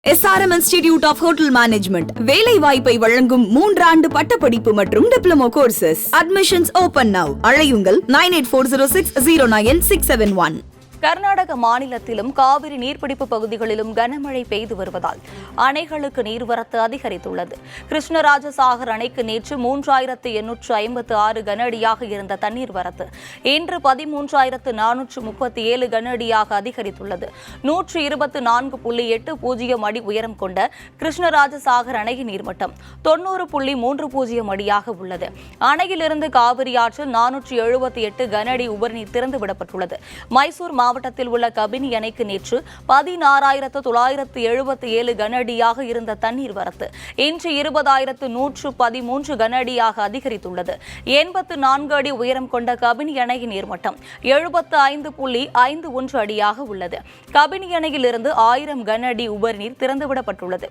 SRM Institute of Hotel Management வேலை வாய்ப்பை வழங்கும் 3 ஆண்டு பட்டப்படிப்பு மற்றும் diploma courses. Admissions open now. அழையுங்கள் 9840609671. கர்நாடக மாநிலத்திலும் காவிரி நீர்பிடிப்பு பகுதிகளிலும் கனமழை பெய்து வருவதால் அணைகளுக்கு நீர்வரத்து அதிகரித்துள்ளது. கிருஷ்ணராஜசாகர் அணைக்கு நேற்று 3856 கன அடியாக இருந்த தண்ணீர் வரத்து இன்று 13437 கன அடியாக அதிகரித்துள்ளது. 124.80 அடி உயரம் கொண்ட கிருஷ்ணராஜசாகர் அணையின் நீர்மட்டம் 90.30 அடியாக உள்ளது. அணையிலிருந்து காவிரி ஆற்றில் 478 கன அடி உபரிநீர் திறந்துவிடப்பட்டுள்ளது. மைசூர் மாவட்டத்தில் உள்ள கபினி அணைக்கு நேற்று 16,977 கன அடியாக இருந்த தண்ணீர் வரத்து இன்று 20,113 கன அடியாக அதிகரித்துள்ளது. 84 அடி உயரம் கொண்ட கபினி அணையின் நீர்மட்டம் 75.51 அடியாக உள்ளது. கபினி அணையிலிருந்து 1000 கன அடி உபரிநீர் திறந்துவிடப்பட்டுள்ளது.